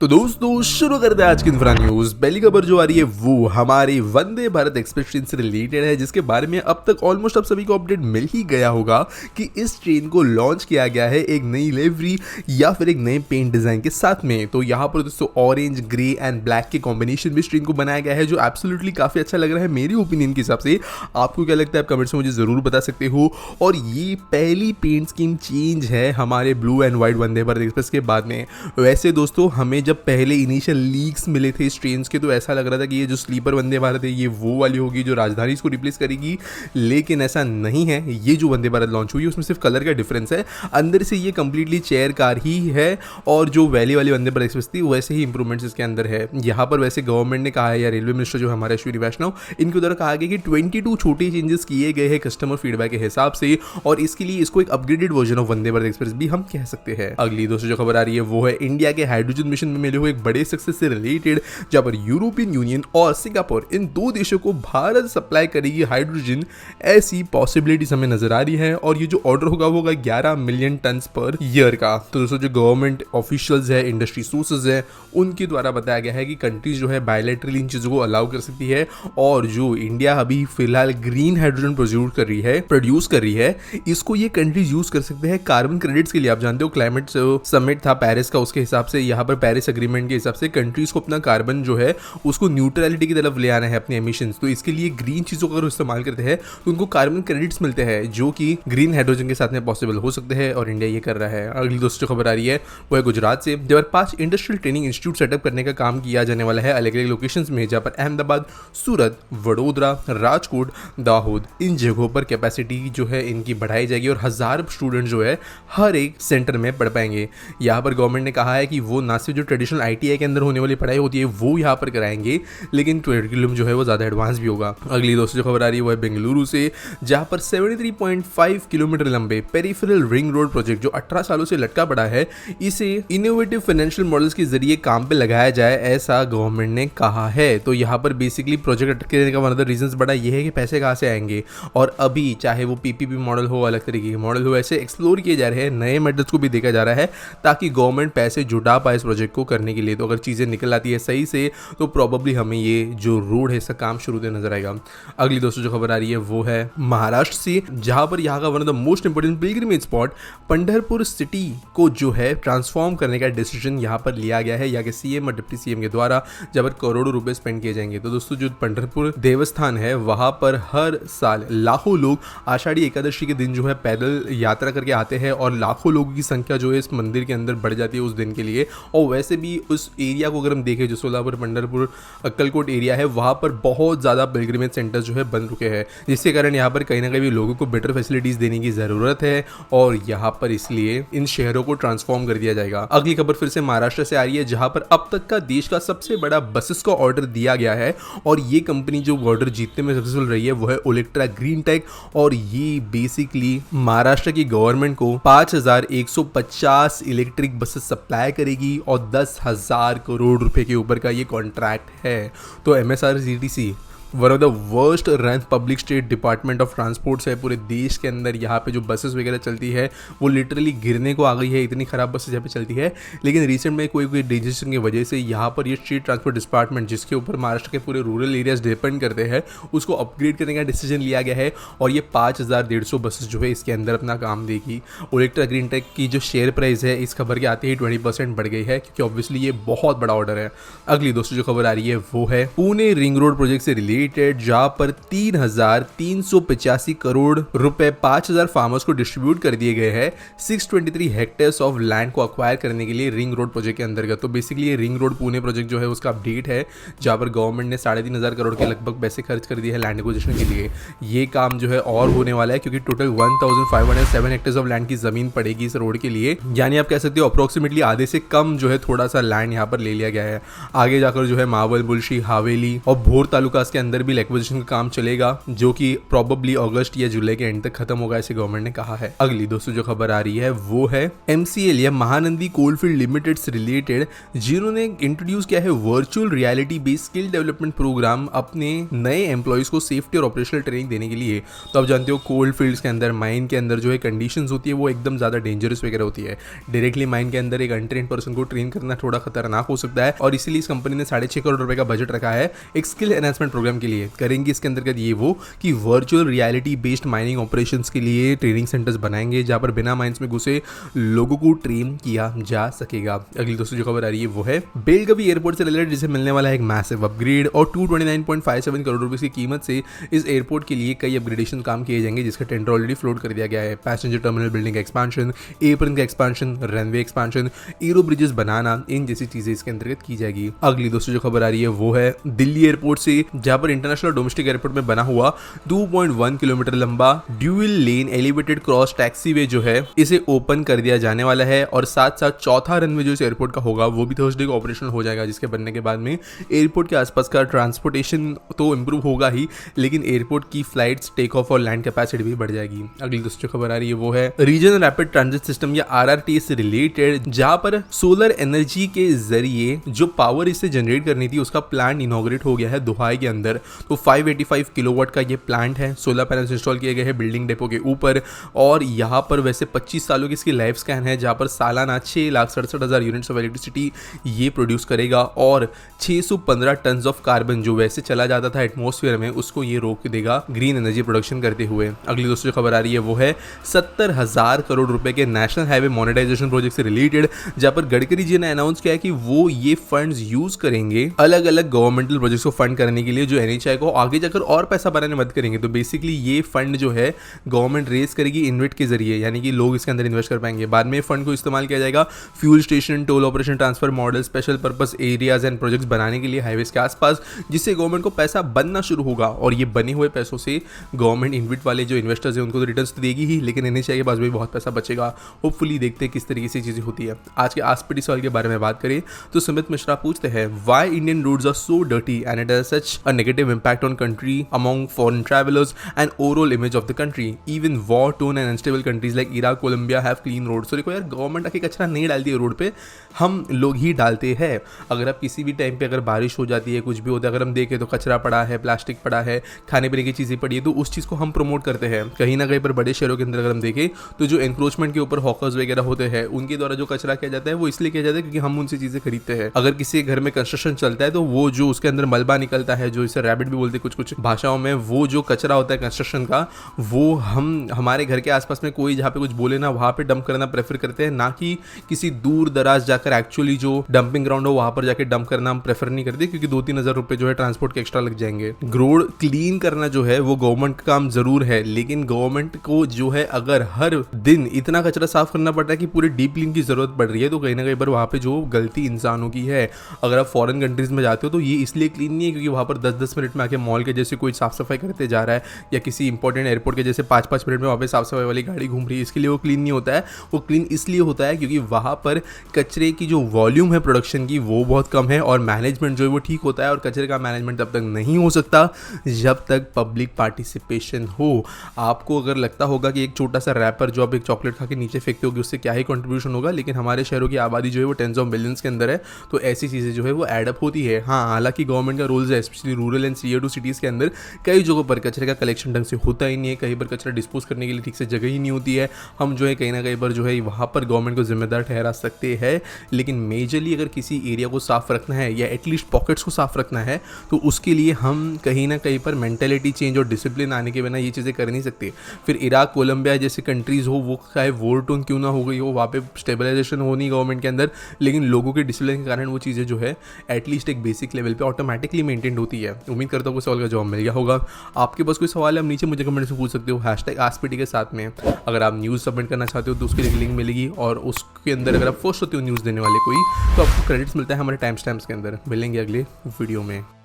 तो दोस्तों शुरू करते हैं आज की इंफ्रा न्यूज। पहली खबर जो आ रही है वो हमारी वंदे भारत एक्सप्रेस ट्रेन से रिलेटेड है, जिसके बारे में अब तक ऑलमोस्ट आप सभी को अपडेट मिल ही गया होगा कि इस ट्रेन को लॉन्च किया गया है एक नई लिवरी या फिर एक नए पेंट डिजाइन के साथ में। तो यहाँ पर दोस्तों ऑरेंज, ग्रे एंड ब्लैक के कॉम्बिनेशन में इस ट्रेन को बनाया गया है, जो एब्सोल्युटली काफी अच्छा लग रहा है मेरी ओपिनियन के हिसाब से। आपको क्या लगता है आप कमेंट्स में मुझे जरूर बता सकते हो। और ये पहली पेंट स्कीम चेंज है हमारे blue and white Vande Bharat express के बाद में। वैसे दोस्तों हमें जब पहले इनिशियल लीक्स मिले थे इस ट्रेन के तो ऐसा लग रहा था कि ये जो स्लीपर वंदे भारत है ये वो वाली होगी जो राजधानी इसको रिप्लेस करेगी, लेकिन ऐसा नहीं है। ये जो वंदे भारत लॉन्च हुई है उसमें सिर्फ कलर का डिफरेंस है, अंदर से ये कंप्लीटली चेयर कार ही है। और जो वैली वाली वंदे भारत एक्सप्रेस थी वैसे ही इंप्रूवमेंट्स इसके अंदर है। यहाँ पर वैसे गवर्नमेंट ने कहा है या रेलवे मिनिस्टर जो हमारे अश्विनी वैष्णव, इनके द्वारा कहा गया कि 22 छोटे चेंजेस किए गए हैं कस्टमर फीडबैक के हिसाब से, और इसके लिए इसको एक upgraded version of Vande Bharat express भी हम कह सकते हैं। अगली दोस्तों जो खबर आ रही है वो है इंडिया के हाइड्रोजन मिशन में मिले हुए एक बड़े सक्सेस से रिलेटेड, जहां पर यूरोपियन यूनियन और सिंगापुर इन दो देशों को भारत सप्लाई करेगी हाइड्रोजन, ऐसी पॉसिबिलिटीज हमें नजर आ रही है। और ये जो ऑर्डर होगा वो होगा 11 मिलियन टन पर ईयर का। तो दोस्तों जो गवर्नमेंट ऑफिशियल्स है, इंडस्ट्री सोर्सेज है, उनके द्वारा बताया गया है कि कंट्रीज जो है बायलैटरली इन चीजों को अलाउ कर सकती है। और जो इंडिया अभी फिलहाल ग्रीन हाइड्रोजन प्रोड्यूस कर रही है इसको ये कंट्रीज यूज कर सकते हैं कार्बन क्रेडिट्स के लिए। आप जानते हो क्लाइमेट समिट था पेरिस का, उसके हिसाब से यहाँ पर पेरिस एग्रीमेंट के हिसाब से कंट्रीज को अपना कार्बन जो है उसको न्यूट्रलिटी की तरफ ले आना है, अपने एमिशंस। तो इसके लिए ग्रीन चीजों का अगर इस्तेमाल करते हैं तो उनको कार्बन क्रेडिट्स मिलते हैं जो कि ग्रीन हाइड्रोजन के साथ में पॉसिबल हो सकते हैं, और इंडिया ये कर रहा है। अगली दोस्तों खबर आ रही है वो है गुजरात से, जहाँ पर 5 इंडस्ट्रियल ट्रेनिंग इंस्टीट्यूट सेटअप करने का काम किया जाने वाला है अलग अलग लोकेशंस में, जहाँ पर अहमदाबाद, सूरत, वडोदरा, राजकोट, दाहोद, इन जगहों पर कैपेसिटी जो है इनकी बढ़ाई जाएगी और 1000 स्टूडेंट जो है हर एक सेंटर में पढ़ पाएंगे। यहाँ पर गवर्नमेंट ने कहा है कि वो ना सिर्फ जो ट्रेडिशनल ITI के अंदर होने वाली पढ़ाई होती है वो यहाँ पर कराएंगे, लेकिन करिकुलम जो है वो ज़्यादा एडवांस भी होगा। अगली दोस्तों जो खबर आ रही है वो है बेंगलुरु से, जहाँ पर 73.5 किलोमीटर लंबे पेरिफेरल रिंग रोड प्रोजेक्ट जो 18 सालों से लटका पड़ा है, इसे इनोवेटिव फाइनेंशियल मॉडल्स के जरिए काम पे लगाया जाए, ऐसा गवर्नमेंट ने कहा है। तो यहाँ पर बेसिकली प्रोजेक्ट अटके का वन ऑफ द रीजंस बड़ा ये है कि पैसे कहाँ से आएंगे। और अभी चाहे वो PPP मॉडल हो, अलग तरीके के मॉडल हो, ऐसे एक्सप्लोर किए जा रहे हैं, नए मेथड्स को भी देखा जा रहा है ताकि गवर्नमेंट पैसे जुटा पाए इस प्रोजेक्ट को करने के लिए। तो अगर चीज़ें निकल आती है सही से तो प्रॉब्ली हमें ये जो रोड है इसका काम शुरू होते नजर आएगा। अगली दोस्तों जो खबर आ रही है वो है महाराष्ट्र से, जहां पर यहाँ का one of the most important pilgrimage spot Pandharpur city को जो है ट्रांसफॉर्म करने का डिसीजन यहाँ पर लिया गया है यहाँ के CM और डिप्टी CM के द्वारा, जहाँ पर करोड़ों रुपए स्पेंड किए जाएंगे। तो दोस्तों जो पंढरपुर देवस्थान है वहां पर हर साल लाखों लोग आषाढ़ी एकादशी के दिन जो है पैदल यात्रा करके आते हैं, और लाखों लोगों की संख्या जो है इस मंदिर के अंदर बढ़ जाती है उस दिन के लिए। और वैसे भी उस एरिया को अगर हम देखें जो सोलापुर, पंढरपुर, अक्कलकोट एरिया है, वहाँ पर बहुत ज़्यादा पिलग्रिमेज सेंटर्स जो है बन चुके हैं, जिसके कारण यहाँ पर कहीं ना कहीं लोगों को बेटर फैसिलिटीज़ देने की ज़रूरत है, और यहाँ पर इसलिए इन शहरों को ट्रांसफॉर्म कर दिया जाएगा। अगली खबर फिर से महाराष्ट्र से आ रही है, जहाँ पर अब तक का देश का सबसे बड़ा बसेस का ऑर्डर दिया गया है, और ये कंपनी जो ऑर्डर जीतने में सक्सेसफुल रही है वो है ओलेक्ट्रा ग्रीन टेक। और ये बेसिकली महाराष्ट्र की गवर्नमेंट को 5150 इलेक्ट्रिक बसेस सप्लाई करेगी, और 10,000 करोड़ रुपए के ऊपर का ये कॉन्ट्रैक्ट है। तो MSRTC one of the worst run public state department of transports है पूरे देश के अंदर। यहाँ पे जो बसेस वगैरह चलती है वो लिटरली गिरने को आ गई है, इतनी खराब बसेस यहाँ पे चलती है। लेकिन रिसेंट में कोई डिसीजन की वजह से यहाँ पर ये स्टेट ट्रांसपोर्ट डिपार्टमेंट, जिसके ऊपर महाराष्ट्र के पूरे रूरल एरियाज डिपेंड करते हैं, उसको अपग्रेड करने का डिसीजन लिया गया है, और ये 5150 बसेस जो है इसके अंदर अपना काम देगी। ओलेक्ट्रा ग्रीन टेक की जो शेयर प्राइस है इस खबर के आते ही 20% बढ़ गई है, क्योंकि ऑब्वियसली ये बहुत बड़ा ऑर्डर है। अगली दोस्तों जो खबर आ रही है वो है पुणे रिंग रोड प्रोजेक्ट से रिलेटेड, जहां पर 3,385 करोड़ रुपए 5,000 फार्मर्स को डिस्ट्रीब्यूट कर दिए गए हैं 623 हेक्टेयर्स ऑफ लैंड को अक्वायर करने के लिए रिंग रोड प्रोजेक्ट के अंतर्गत। तो बेसिकली ये रिंग रोड पुणे प्रोजेक्ट जो है उसका अपडेट है, जहां पर गवर्नमेंट ने 3,500 करोड़ के लगभग पैसे खर्च कर दिए हैं लैंड एक्विजिशन के लिए। ये काम जो है और होने वाला है, क्योंकि टोटल 1507 हेक्टेयर्स ऑफ लैंड की जमीन पड़ेगी इस रोड के लिए, यानी आप कह सकते हो अप्रोक्सीमेटली आधे से कम जो है थोड़ा सा लैंड यहाँ पर ले लिया गया है। आगे जाकर जो है मावल, बुलशी, हावेली और भोर तालुका के अंदर भी एक्विजिशन का काम चलेगा, जो कि प्रोबेबली अगस्त या जुलाई के एंड तक खत्म होगा, ऐसे गवर्नमेंट ने कहा है। अगली दोस्तों जो खबर आ रही है वो है MCL या महानंदी कोलफील्ड लिमिटेड से रिलेटेड, जिन्होंने इंट्रोड्यूस किया है virtual reality based skill development program अपने नए एम्प्लॉइज को सेफ्टी और ऑपरेशनल ट्रेनिंग देने के लिए। तो आप जानते हो कोल फील्ड्स के अंदर, माइन के अंदर जो है कंडीशंस होती है वो एकदम ज़्यादा डेंजरस वगैरह होती है। डायरेक्टली माइन के अंदर एक अनट्रेन पर्सन को ट्रेन करना थोड़ा खतरनाक हो सकता है, और इसीलिए इस कंपनी ने 6.5 करोड़ रुपए का बजट रखा है एक स्किल एनहांसमेंट प्रोग्राम के लिए। करेंगे इसके अंतर्गत ये वो कि virtual reality based mining operations के लिए ट्रेनिंग सेंटर्स बनाएंगे, जहां पर बिना माइंस में घुसे लोगों को ट्रेन किया जा सकेगा। अगली दोस्तों जो खबर आ रही है वो है बेलगावी एयरपोर्ट से रिलेटेड, जिसे मिलने वाला है एक मैसिव अपग्रेड, और 229.57 करोड़ रुपए की कीमत से इस एयरपोर्ट के लिए कई अपग्रेडेशन काम किए जाएंगे, जिसका टेंडर ऑलरेडी फ्लोट कर दिया गया है। पैसेंजर टर्मिनल बिल्डिंग का एक्सपांशन, एयरपोर्ट का expansion, runway expansion, aero bridges बनाना, इन जैसी चीजें इसके अंतर्गत की जाएगी। अगली दोस्तों जो खबर आ रही है वो है दिल्ली एयरपोर्ट से, जहां पर इंटरनेशनल डोमेस्टिक एयरपोर्ट में बना हुआ 2.1 किलोमीटर लंबा dual lane elevated cross taxiway जो है इसे ओपन कर दिया जाने वाला है, और साथ साथ चौथा रनवे जो इस एयरपोर्ट का होगा वो भी थर्सडे को ऑपरेशनल हो जाएगा, जिसके बनने के बाद में एयरपोर्ट के आसपास का ट्रांसपोर्टेशन तो इंप्रूव होगा ही, लेकिन एयरपोर्ट की फ्लाइट्स, टेक ऑफ और लैंड कैपेसिटी भी बढ़ जाएगी। अगली दोस्तों खबर आ रही है वो है रीजनल रैपिड ट्रांजिट सिस्टम या RRT से रिलेटेड, जहां पर सोलर एनर्जी के जरिए जो पावर इससे जनरेट करनी थी उसका प्लांट इनॉग्रेट हो गया है दुहाई के अंदर। तो 585 किलोवाट का ये प्लांट है, सोलर पैनल्स इंस्टॉल किए गए हैं बिल्डिंग डेपो के ऊपर, और यहाँ पर वैसे 25 सालों की इसकी लाइफ स्कैन है, जहाँ पर सालाना 6,67,000 यूनिट्स ऑफ इलेक्ट्रिसिटी ये प्रोड्यूस करेगा, और 615 टन ऑफ कार्बन जो वैसे चला जाता था एटमॉस्फेयर में उसको ये रोक देगा ग्रीन एनर्जी प्रोडक्शन करते हुए। अगली दोस्तों जो खबर आ रही है वो है 70,000 करोड़ रुपए के नेशनल हाईवे मोनेटाइजेशन प्रोजेक्ट से रिलेटेड, जहां पर गडकरी जी ने अनाउंस किया है कि वो ये फंड्स यूज करेंगे अलग अलग गवर्नमेंटल प्रोजेक्ट्स को फंड करने के लिए, जो NHAI को आगे जाकर और पैसा बनाने में मदद करेंगे। तो बेसिकली ये फंड जो है गवर्नमेंट रेज करेगी इन्वेट के जरिए, यानी कि लोग इसके अंदर इन्वेस्ट कर पाएंगे। बाद में फंड को इस्तेमाल किया जाएगा fuel station, toll operation, transfer model, special purpose areas and projects बनाने के लिए हाईवेज के आसपास, जिससे गवर्नमेंट को पैसा बनना शुरू होगा, और ये बने हुए पैसों से गवर्नमेंट इन्वेट वाले जो इन्वेस्टर्स हैं उनको तो रिटर्न्स तो देगी ही, लेकिन NHAI के पास भी बहुत पैसा बचेगा। होपफुली देखते हैं किस तरीके से चीजें होती है। आज के आस्पिटी सवाल के बारे में बात करें तो सुमित मिश्रा पूछते हैं why Indian roads are so dirty and it has such a negative impact on country among foreign travellers and overall image of the country, even war torn and unstable countries like Iraq, Colombia have clean roads. तो देखो यार, government आके कचरा नहीं डालती है road पे, हम लोग ही डालते हैं। अगर आप किसी भी टाइम पे अगर बारिश हो जाती है, कुछ भी होता है, अगर हम देखें तो कचरा पड़ा है, प्लास्टिक पड़ा है, खाने पीने की चीज़ें पड़ी है, तो उस चीज़ को हम प्रमोट करते हैं। कहीं ना कहीं पर बड़े शहरों के अंदर अगर हम देखें तो जो एनक्रोचमेंट के ऊपर हॉकर्स वगैरह होते हैं उनके द्वारा जो कचरा किया जाता है वो इसलिए किया जाता है क्योंकि हम उनसे चीज़ें खरीदते हैं। अगर किसी घर में कंस्ट्रक्शन चलता है तो वो जो उसके अंदर मलबा निकलता है, जो इसे रैबिट भी बोलते हैं कुछ कुछ भाषाओं में, वो जो कचरा होता है कंस्ट्रक्शन का, वो हम हमारे घर के आसपास में कोई जहाँ पे कुछ बोले ना वहाँ पे डंप करना प्रेफर करते हैं, ना कि किसी दूर दराज जाकर एक्चुअली जो डंपिंग ग्राउंड हो वहाँ पर जाकर डंप करना हम प्रेफर नहीं करते, क्योंकि 2-3 हज़ार रुपए जो है ट्रांसपोर्ट के एक्स्ट्रा लग जाएंगे। रोड क्लीन करना जो है वो गवर्नमेंट का काम जरूर है, लेकिन गवर्नमेंट को जो है अगर हर दिन इतना कचरा साफ करना पड़ता है कि पूरे डीप क्लीन की जरूरत पड़ रही है, तो कहीं ना कहीं पर वहाँ पे जो गलती इंसानों की है। अगर आप फॉरेन कंट्रीज में जाते हो तो ये इसलिए क्लीन नहीं है क्योंकि वहाँ पर 10-10 मिनट में आके मॉल के जैसे कोई साफ सफाई करते जा रहा है, या किसी इंपॉर्टेंट एयरपोर्ट के जैसे 5-5 मिनट में वहाँ पे साफ सफाई वाली गाड़ी घूम रही है, इसके लिए वो क्लीन नहीं होता है। वो क्लीन इसलिए होता है क्योंकि वहाँ पर कचरे की जो वॉल्यूम है प्रोडक्शन की वो बहुत कम है, और मैनेजमेंट जो है वो ठीक होता है। और कचरे का मैनेजमेंट तब तक नहीं हो सकता जब तक पब्लिक पार्टिसिपेशन हो। आपको अगर लगता होगा कि एक छोटा सा रैपर जो आप एक चॉकलेट खा के नीचे फेंकते होगे उससे क्या ही कंट्रीब्यूशन होगा, लेकिन हमारे शहरों की आबादी जो है वो टेंस ऑफ मिलियंस के अंदर है, तो ऐसी चीज़ें जो है वो एडअप होती है। हाँ, हालांकि गवर्नमेंट का रूल्स है, specially rural and Tier 2 cities के अंदर कई जगहों पर कचरे का कलेक्शन ढंग से होता ही नहीं है, कहीं पर कचरा डिस्पोज करने के लिए ठीक से जगह ही नहीं होती है। हम जो है कहीं ना कहीं पर जो है वहाँ पर गवर्नमेंट को जिम्मेदार ठहरा सकते हैं, लेकिन मेजरली अगर किसी एरिया को साफ रखना है या एटलीस्ट पॉकेट्स को साफ रखना है तो उसके लिए हम कहीं ना कहीं पर मेंटेलिटी चेंज और डिसिप्लिन आने के बिना ये चीज़ें कर नहीं सकते। फिर इराक, कोलंबिया जैसे कंट्रीज हो, वो चाहे वॉर टोन क्यों ना हो गई हो, वहाँ पे स्टेबलाइजेशन हो नहीं गवर्नमेंट के अंदर, लेकिन लोगों के डिसिप्लिन के कारण वो चीज़ें जो है एटलीस्ट एक बेसिक लेवल पे ऑटोमेटिकली मेंटेन होती है। उम्मीद करता हूँ कोई सवाल का जवाब मिल गया होगा। आपके पास कोई सवाल है, आप नीचे मुझे कमेंट में पूछ सकते हो #AskPT के साथ में। अगर आप न्यूज़ सबमिट करना चाहते हो तो उसके लिए लिंक मिलेगी, और उसके अंदर अगर आप फर्स्ट होते हो न्यूज़ देने वाले कोई, तो आपको क्रेडिट्स मिलता है हमारे टाइम स्टैम्प्स के अंदर। मिलेंगे अगले वीडियो में।